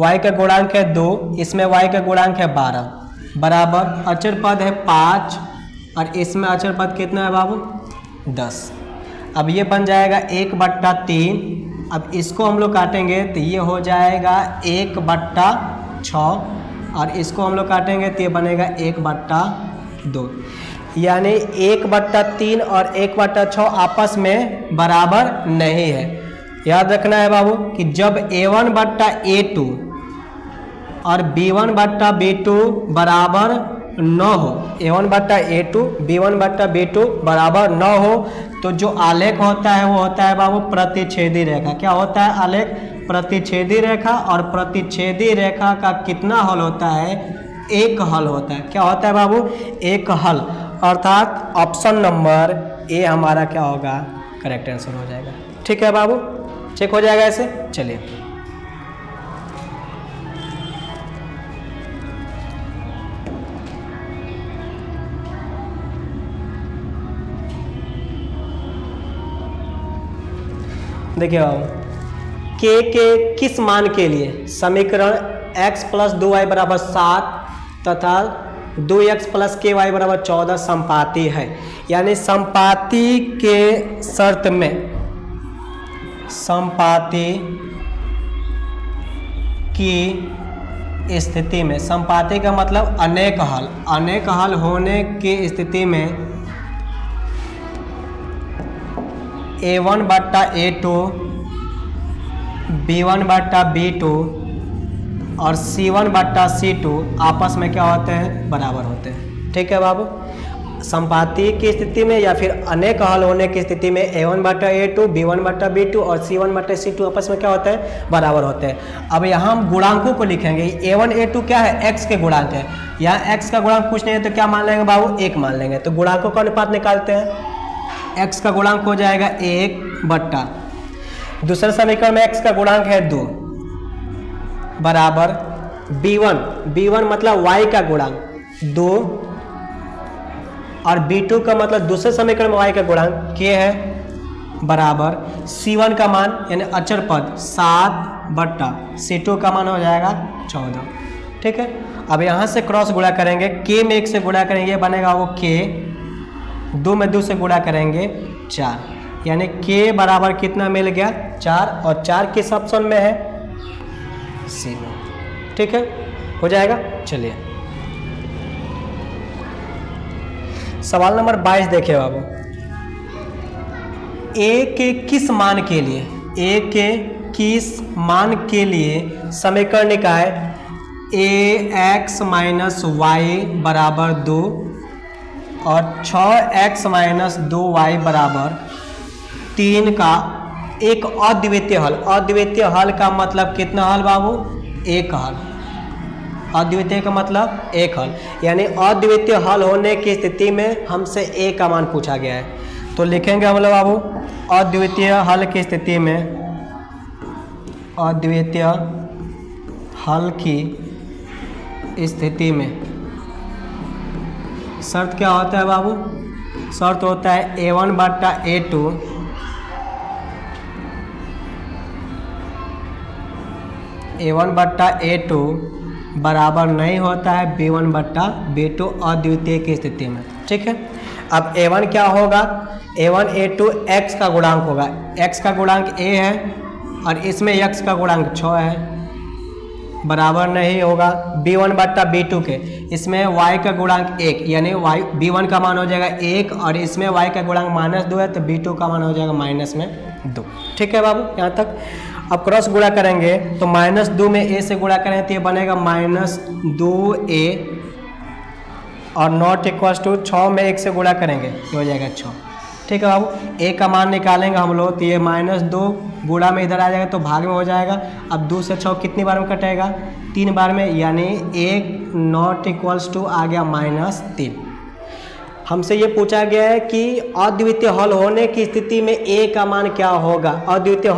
y का गुणांक है 2, इसमें y का गुणांक है 12 बराबर अचर पद है 5, और इसमें अचर पद कितना है बाबू? 10। अब ये बन जाएगा 1/3। अब इसको हम लोग काटेंगे तो ये हो जाएगा 1/6, और इसको हम लोग काटेंगे तो ये बनेगा 1/2, यानी 1/3 और 1/6 आपस में बराबर नहीं है। याद रखना है बाबू कि जब a1/a2 और b1/b2 बराबर 9 हो, a1/a2 b1/b2 बराबर 9 हो, तो जो आलेख होता है वो होता है बाबू प्रतिच्छेदी रेखा। क्या होता है आलेख? प्रतिच्छेदी रेखा। और प्रतिच्छेदी रेखा का कितना हल होता है? एक हल होता है। क्या होता है बाबू? एक हल। अर्थात ऑप्शन नंबर ए हमारा क्या होगा? करेक्ट आंसर हो जाएगा। ठीक है बाबू, चेक हो जाएगा ऐसे। चलिए देखिए बाबू, के किस मान के लिए समीकरण x + 2y = 7 तथा 2x + ky = 14 संपाती है। यानी संपाती के शर्त में, संपाती की स्थिति में, संपाती का मतलब अनेक हल, अनेक हल होने की स्थिति में a1/a2 b1/b2 और c1/c2 आपस में क्या होते हैं? बराबर होते हैं। ठीक है बाबू, संपाती की स्थिति में या फिर अनेक हल होने की स्थिति में a1/a2 b1/b2 और c1/c2 आपस में क्या होते हैं? बराबर होते हैं। अब यहाँ हम गुणांकों को लिखेंगे। a1 a2 क्या है? x के गुणांक है। यहाँ x का गुणांक कुछ नहीं है तो क्या मान लेंगे बाबू? 1 मान लेंगे। तो गुणांकों का अनुपात निकालते हैं। x का गुणांक हो जाएगा 1/, दूसरे समीकरण में x का गुणांक है 2 बराबर b1 मतलब y का गुणांक 2 और b2 का मतलब दूसरे समीकरण में y का गुणांक k है बराबर c1 का मान यानी अचर पद 7/, c2 का मान हो जाएगा 14। ठीक है, अब यहाँ से क्रॉस गुणा करेंगे, k में 1 से गुणा करेंगे बनेगा वो k, 2 में 2 से गुणा करेंगे 4, यानी k बराबर कितना मिल गया? 4, और 4 किस ऑप्शन में है? सी में। ठीक है, हो जाएगा। चलिए सवाल नंबर 22 देखिए बाबू, a के किस मान के लिए, a के किस मान के लिए समीकरण निकाय ax - y बराबर 2 और 6x - 2y बराबर 3 का एक अद्वितीय हल। अद्वितीय हल का मतलब कितना हल बाबू? एक हल। अद्वितीय का मतलब एक हल, यानी अद्वितीय हल होने की स्थिति में हमसे a का मान पूछा गया है। तो लिखेंगे हम लोग बाबू, अद्वितीय हल की स्थिति में, अद्वितीय हल की स्थिति में शर्त क्या होता है बाबू? शर्त होता है a1/a2 a1/a2 बराबर नहीं होता है b1/b2 अद्वितीय की स्थिति में। ठीक है, अब a1 क्या होगा? a1 a2 x का गुणांक होगा। x का गुणांक a है और इसमें x का गुणांक 6 है, बराबर नहीं होगा b1/b2 के। इसमें y का गुणांक 1, यानी b1 का मान हो जाएगा 1 और इसमें y का गुणांक -2 है, तो b2 का मान हो जाएगा -2। ठीक है बाबू, यहाँ तक। अब क्रॉस गुणा करेंगे तो -2 में a से गुणा करेंगे तो ये बनेगा -2a और नॉट इक्वल टू 6 में 1 से गुणा करेंगे तो हो जाएगा 6। ठीक है बाबू, a का मान निकालेंगे हम लोग तो ये -2 गुणा में इधर आ जाएगा तो भाग में हो जाएगा। अब 2 से 6 कितनी बार में कटेगा? 3 बार में, यानी 1 नॉट इक्वल्स टू आ गया -3। हमसे ये पूछा गया है कि अद्वितीय हल होने की स्थिति में a का मान क्या होगा? अद्वितीय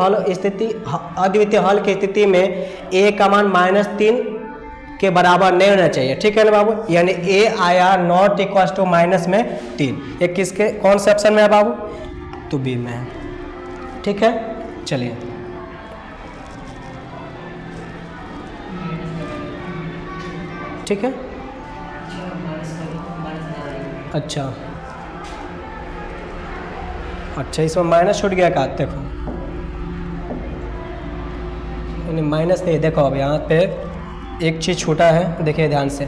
हल की स्थिति में a का मान -3 के बराबर नहीं होना चाहिए। ठीक है ना बाबू, यानी a आया नॉट इक्वल टू -3। ये किसके कौन से ऑप्शन में है बाबू? तो बी में है। ठीक है, चलिए ठीक है। अच्छा, इसमें माइनस छूट गया का? देखो माइनस नहीं, देखो अब यहाँ पे एक चीज़ छूटा है, देखिए ध्यान से।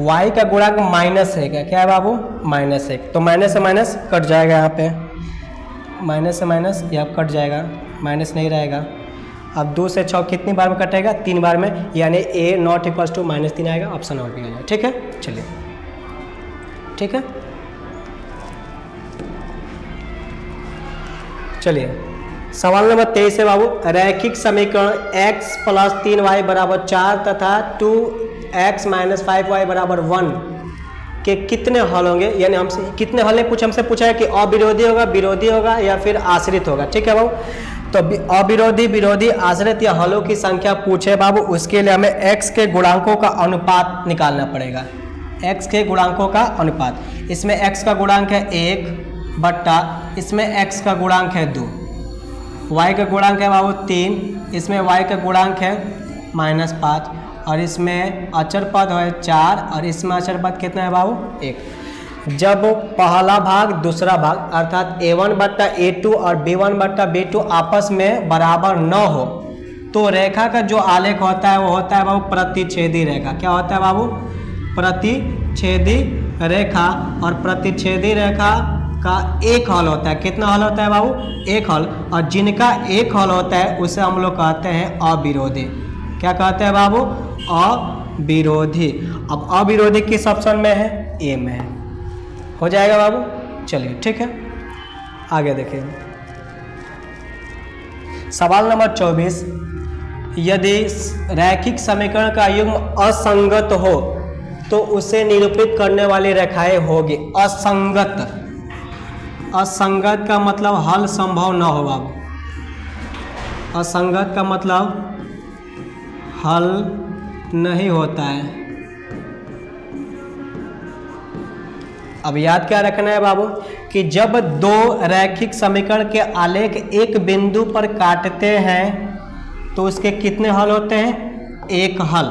y का गुणांक माइनस है, क्या है बाबू? -1। तो माइनस से माइनस कट जाएगा, यहाँ पे माइनस से माइनस यहाँ कट जाएगा, माइनस नहीं रहेगा। अब 2 से 6 कितनी बार में कटेगा? 3 बार में, यानी a नॉट इक्वल्स टू -3 आएगा, ऑप्शन और भी आ जाएगा। ठीक है, चलिए ठीक है, चलिए सवाल नंबर 23 है बाबू, रैखिक समीकरण x + 3y = 4 तथा 2x - 5y = 1 के कितने हल होंगे? यानी हमसे कितने हल ने हमसे पूछा है कि अविरोधी होगा, विरोधी होगा या फिर आश्रित होगा। ठीक है बाबू, तो अविरोधी, विरोधी, आश्रित या हलों की संख्या पूछे बाबू, उसके लिए हमें x के गुणांकों का अनुपात निकालना पड़ेगा। x के गुणांकों का अनुपात, इसमें x का गुणांक है 1 बट्टा, इसमें x का गुणांक है 2, y का गुणांक है बाबू 3, इसमें y का गुणांक है -5 और इसमें अचर पद है 4 और इसमें अचर पद कितना है बाबू? 1। जब पहला भाग दूसरा भाग अर्थात a1 बट्टा a2 और b1 बट्टा b2 आपस में बराबर न हो तो रेखा का जो आलेख होता है वो होता है बाबू प्रतिच्छेदी रेखा। क्या होता है बाबू? प्रतिच्छेदी रेखा। और प्रतिच्छेदी रेखा का एक हल होता है, कितना हल होता है बाबू? एक हल। और जिनका एक हल होता है उसे हम लोग कहते हैं अविरोधी। क्या कहते हैं बाबू? अविरोधी। अब अविरोधी किस ऑप्शन में है? ए में है। हो जाएगा बाबू, चलिए ठीक है, आगे देखिए सवाल नंबर 24, यदि रैखिक समीकरण का युग्म असंगत हो तो उसे निरूपित करने वाली रेखाएं होगी। असंगत, असंगत का मतलब हल संभव न हो बाबू। असंगत का मतलब हल नहीं होता है। अब याद क्या रखना है बाबू कि जब दो रैखिक समीकरण के आलेख एक बिंदु पर काटते हैं तो उसके कितने हल होते हैं? एक हल।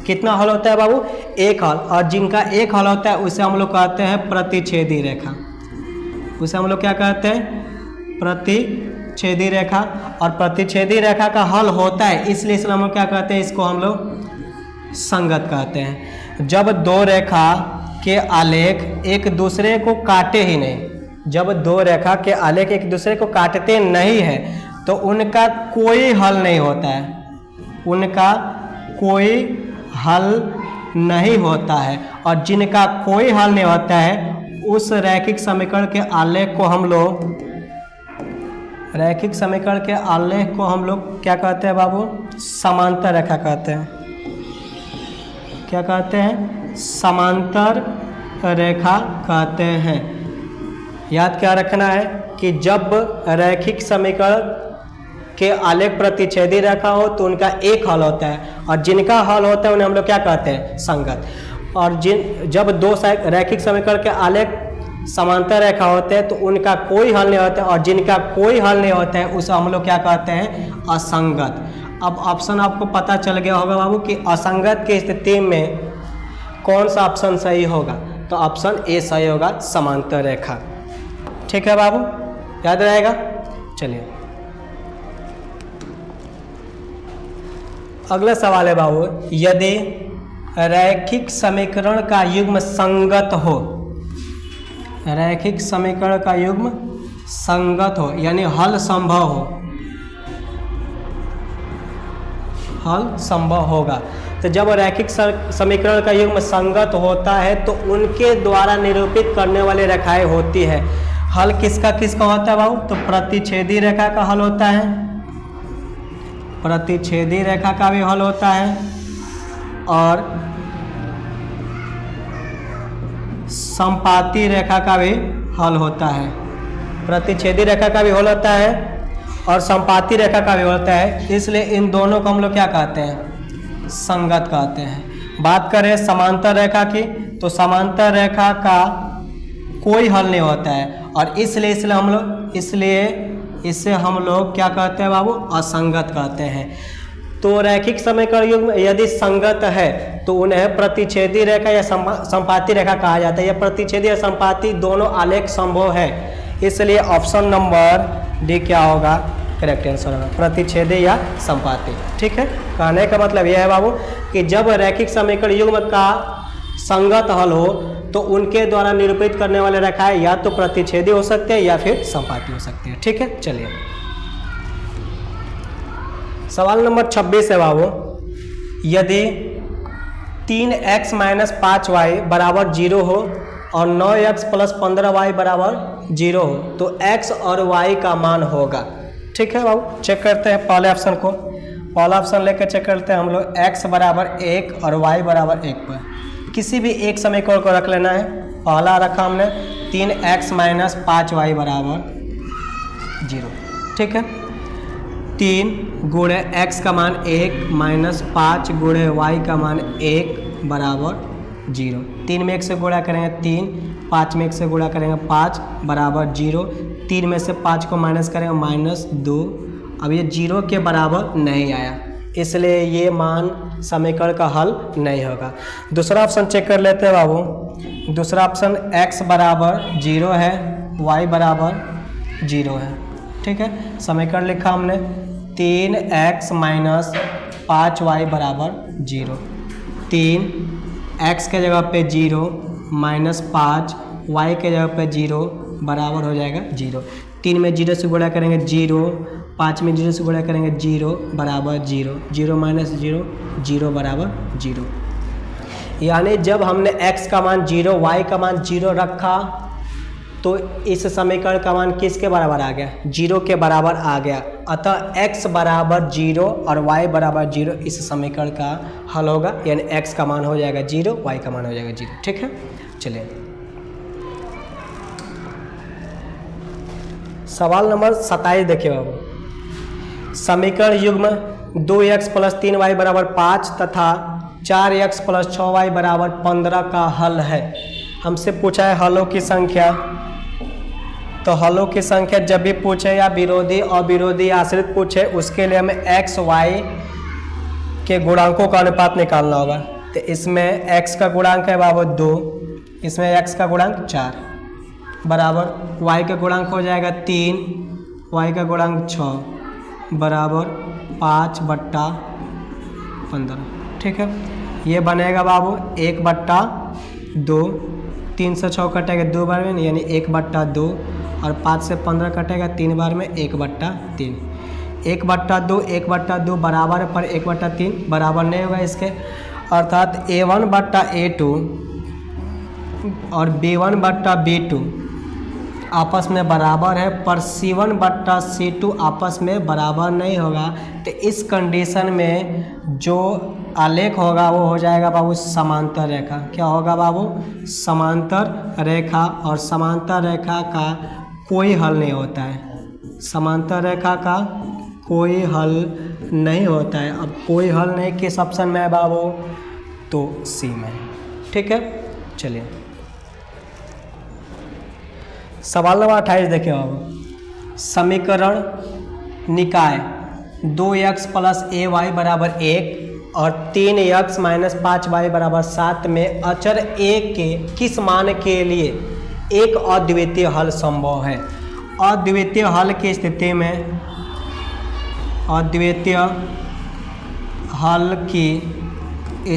कितना हल होता है बाबू? एक हल। और जिनका एक हल होता है उसे हम लोग कहते हैं प्रतिच्छेदी रेखा। उसे हम लोग क्या कहते हैं? प्रतिच्छेदी रेखा। और प्रतिच्छेदी रेखा का हल होता है, इसलिए हम लोग क्या कहते हैं? इसको हम लोग संगत कहते हैं। जब दो रेखा के आलेख एक दूसरे को काटे ही नहीं, जब दो रेखा के आलेख एक दूसरे को काटते नहीं है तो उनका कोई हल नहीं होता है, उनका कोई हल नहीं होता है। और जिनका कोई हल नहीं होता है उस रैखिक समीकरण के आलेख को हम लोग, रैखिक समीकरण के आलेख को हम लोग क्या कहते हैं बाबू? समांतर रेखा कहते हैं। क्या कहते हैं? समांतर रेखा कहते हैं। याद क्या रखना है कि जब रैखिक समीकरण के आलेख प्रतिच्छेदी रेखा हो तो उनका एक हल होता है और जिनका हल होता है उन्हें हम लोग क्या कहते हैं? संगत। और जब दो रैखिक समीकरण के आलेख समांतर रेखा होते हैं तो उनका कोई हल नहीं होता है और जिनका कोई हल नहीं होता है उसे हम लोग क्या कहते हैं? असंगत। अब ऑप्शन आपको पता चल गया होगा बाबू कि असंगत की स्थिति में कौन सा ऑप्शन सही होगा? तो ऑप्शन ए सही होगा, समांतर रेखा। ठीक है बाबू, याद रहेगा। चलिए अगला सवाल है बाबू, यदि रैखिक समीकरण का युग्म संगत हो, रैखिक समीकरण का युग्म संगत हो यानी हल संभव हो, हल संभव होगा। तो जब रैखिक समीकरण का युग्म संगत होता है तो उनके द्वारा निरूपित करने वाली रेखाएं होती है। हल किसका किसका होता है बाबू? तो प्रतिच्छेदी रेखा का हल होता है, प्रतिच्छेदी रेखा का भी हल होता है और संपाती रेखा का भी हल होता है। प्रतिच्छेदी रेखा का भी हल होता है और संपाती रेखा का भी होता है, इसलिए इन दोनों को हम लोग क्या कहते हैं? संगत कहते हैं। बात करें समांतर रेखा की तो समांतर रेखा का कोई हल नहीं होता है और इसलिए इससे हम लोग क्या कहते हैं बाबू? असंगत कहते हैं। तो रैखिक समीकरण युग्म यदि संगत है तो उन्हें प्रतिच्छेदी रेखा या संपाती रेखा कहा जाता है। या प्रतिच्छेदी या संपाती दोनों आलेख संभव है, इसलिए ऑप्शन नंबर डी क्या होगा? करेक्ट आंसर होगा, प्रतिच्छेदी या संपाती। ठीक है, कहने का मतलब यह है बाबू कि जब रैखिक समीकरण युग्म का संगत हल हो तो उनके द्वारा निरूपित करने वाले रेखाएं या तो प्रतिच्छेदी हो सकते हैं या फिर संपाती हो सकती है। ठीक है, चलिए सवाल नंबर 26 है बाबू, यदि 3x माइनस 5y बराबर 0 हो और 9x प्लस 15y बराबर 0 हो तो x और y का मान होगा। ठीक है बाबू, चेक करते हैं पहले ऑप्शन को। पहला ऑप्शन लेकर चेक करते हैं हम लोग, x बराबर 1 और y बराबर 1 पर किसी भी एक समीकरण को रख लेना है। पहला रखा हमने 3x माइनस 5y बराबर 0। ठीक है, 3 गुणे x का मान 1 माइनस 5 गुणे y का मान 1 बराबर 0। 3 में 1 से गुणा करेंगे 3, 5 में 1 से गुणा करेंगे 5 बराबर 0। 3 में से 5 को माइनस करेंगे -2। अब ये 0 के बराबर नहीं आया, इसलिए ये मान समीकरण का हल नहीं होगा। दूसरा ऑप्शन चेक कर लेते हैं बाबू। दूसरा ऑप्शन x बराबर 0 है, y बराबर 0 है। ठीक है, समीकरण लिखा हमने 3x माइनस 5y बराबर 0। 3 x के जगह पे 0 माइनस 5 y के जगह पे 0 बराबर हो जाएगा 0। 3 में 0 से गुणा करेंगे 0, 5 में 0 से गुणा करेंगे 0 बराबर 0। 0 माइनस 0 0 बराबर 0। यानी जब हमने x का मान 0 y का मान 0 रखा तो इस समीकरण का मान किसके बराबर आ गया? 0 के बराबर आ गया। अतः x बराबर 0 और y बराबर 0 इस समीकरण का हल होगा, यानी x का मान हो जाएगा 0, y का मान हो जाएगा 0। ठीक है, चलिए सवाल नंबर 27 देखिए बाबू। समीकरण युग्म 2x प्लस 3y बराबर 5 तथा 4x प्लस 6y बराबर 15 का हल है। हमसे पूछा है हलों की संख्या। तो हलों की संख्या जब भी पूछे या विरोधी और विरोधी आश्रित पूछे उसके लिए हमें x y के गुणांकों का अनुपात निकालना होगा। तो इसमें x का गुणांक है बाबू 2, इसमें x का गुणांक 4 बराबर y का गुणांक हो जाएगा 3, y का गुणांक 6 बराबर 5/15। ठीक है, ये बनेगा बाबू 1/2। 3 से 6 कटेगा 2 बार में, यानी 1/2 और 5 से 15 कटेगा 3 बार में 1/3। 1/2 1/2 बराबर पर 1/3 बराबर नहीं होगा इसके, अर्थात A1/A2 और B1/B2 आपस में बराबर है, पर C1/C2 आपस में बराबर नहीं होगा। तो इस कंडीशन में जो आलेख होगा वो हो जाएगा बाबू समांतर रेखा। क्या होगा बाबू? समांतर रेखा। और समांतर रेखा का कोई हल नहीं होता है। समांतर रेखा का कोई हल नहीं होता है। अब कोई हल नहीं किस ऑप्शन में है बाबू? तो सी में। ठीक है, चलिए सवाल नंबर 28 देखिए बाबू। समीकरण निकाय 2x प्लस ay बराबर 1 और 3x माइनस 5y बराबर 7 में अचर a के किस मान के लिए एक अद्वितीय हल संभव है? अद्वितीय हल की स्थिति में अद्वितीय हल की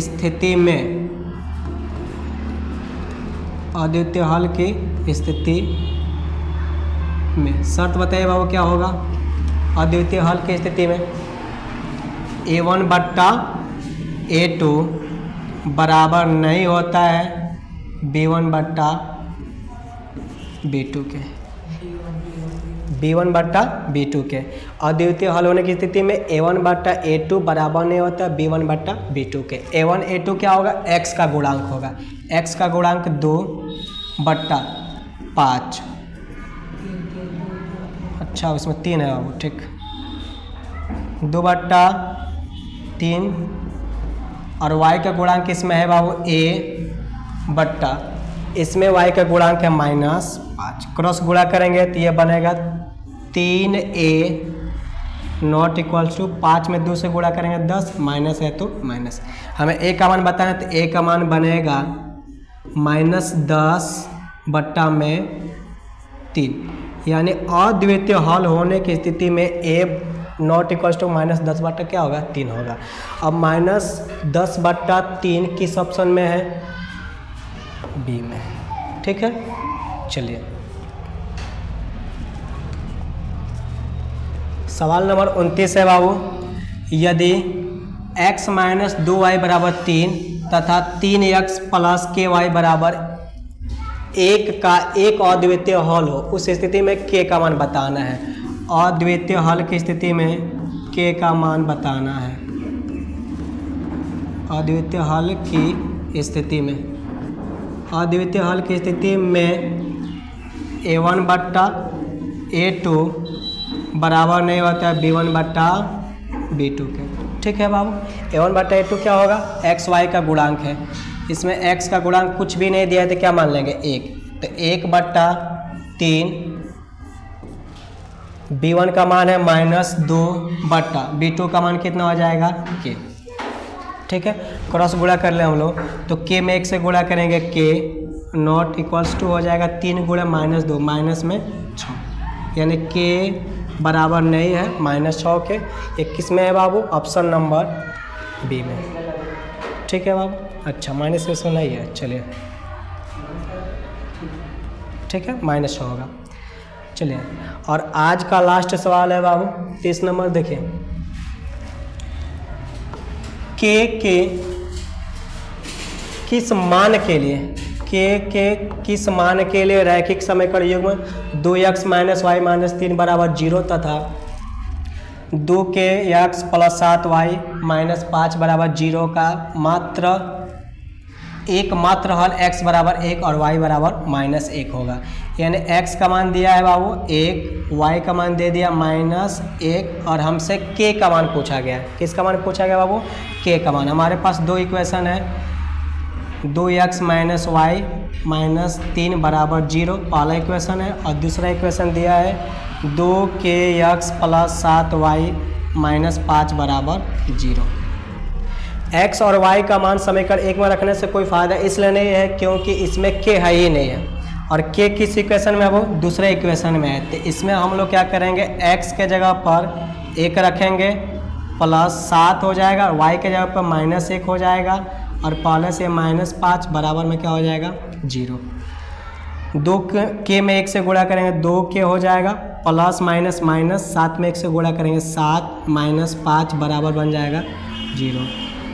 स्थिति में अद्वितीय हल की स्थिति में शर्त बताइए बाबू क्या होगा? अद्वितीय हल की स्थिति में A1/A2 बराबर नहीं होता है B1/B2 के। B1/B2 के अद्वितीय हल होने की स्थिति में A1/A2 बराबर नहीं होता B1/B2 के। A1 A2 क्या होगा? x का गुणांक होगा। x का गुणांक 2/5। अच्छा, उसमें 3 है बाबू। ठीक, 2/3 और y का गुणांक इसमें है बाबू a/, इसमें y का गुणांक है -5। क्रॉस गुणा करेंगे तो ये बनेगा 3a नॉट इक्वल्स टू 5 में 2 से गुणा करेंगे 10, माइनस है तो माइनस। हमें a का मान बताना है तो a का मान बनेगा -10/3, यानी अद्वितीय हल होने की स्थिति में a नॉट इक्वल्स टू -10 क्या होगा? 3 होगा। अब -10/3 किस ऑप्शन में है? बी में। ठीक है, चलिए सवाल नंबर 29 है बाबू। यदि x माइनस 2y बराबर 3 तथा 3x प्लस के वाई बराबर 1 का एक अद्वितीय हल हो, उस स्थिति में k का मान बताना है। अद्वितीय हल की स्थिति में k का मान बताना है। अद्वितीय हल की स्थिति में, अद्वितीय हल की स्थिति में a1 बट्टा a2 बराबर नहीं होता है b1 बट्टा b2 के। ठीक है बाबू, a1 बट्टा a2 क्या होगा, एक्स वाई का गुणांक है। इसमें x का गुणांक कुछ भी नहीं दिया है तो क्या मान लेंगे 1, तो 1 बट्टा 3, b1 का मान है -2 बट्टा b2 का मान कितना हो जाएगा k। ठीक है, क्रॉस गुणा कर ले हम लोग, तो k में 1 से गुणा करेंगे k नॉट इक्वल्स टू हो जाएगा 3 गुणा -2 माइनस में 6, यानी k बराबर नहीं है -6 के। ये किस में है बाबू, ऑप्शन नंबर बी में। ठीक है बाबू, अच्छा माइनस इसमें नहीं है, चलिए ठीक है -6 होगा। चलिए, और आज का लास्ट सवाल है बाबू 30 नंबर, देखिए के किस मान के लिए, के किस मान के लिए रैखिक समीकरण युग्म 2x माइनस वाई माइनस 3 बराबर 0 तथा 2x प्लस 7y माइनस 5 बराबर 0 का एकमात्र हल x बराबर 1 और y बराबर -1 होगा। यानी x का मान दिया है बाबू 1, y का मान दे दिया -1 और हमसे k का मान पूछा गया। किसका मान पूछा गया बाबू, k का मान। हमारे पास दो इक्वेशन है, 2x माइनस वाई माइनस 3 बराबर 0 पहला इक्वेशन है, और दूसरा इक्वेशन दिया है 2kx प्लस 7y माइनस 5 बराबर 0। x और y का मान समीकरण 1 में रखने से कोई फ़ायदा इसलिए नहीं है क्योंकि इसमें k है ही नहीं है, और k किस इक्वेशन में है, वो दूसरे इक्वेशन में है। तो इसमें हम लोग क्या करेंगे, x के जगह पर 1 रखेंगे प्लस 7 हो जाएगा, और y के जगह पर -1 हो जाएगा, और पहले से -5 बराबर में क्या हो जाएगा 0। 2k में 1 से गुणा करेंगे 2k हो जाएगा, प्लस माइनस माइनस 7 में 1 से गुणा करेंगे 7 -5 बराबर बन जाएगा 0।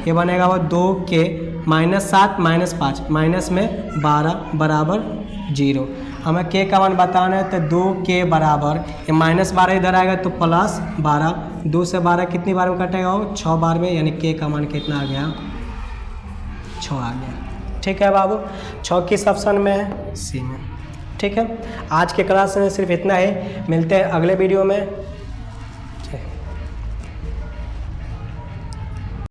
ये बनेगा वो 2k -7 -5 माइनस में 12 बराबर 0। हमें k का मान बताना है, तो 2k बराबर ये -12 इधर आएगा तो +12, 2 से 12 कितनी बार में कटेगा, वो 6 बार में, यानी k का मान कितना आ गया 6 आ गया। ठीक है बाबू, 6 किस ऑप्शन में है, सी में। ठीक है, आज के क्लास में सिर्फ इतना ही, मिलते हैं अगले वीडियो में।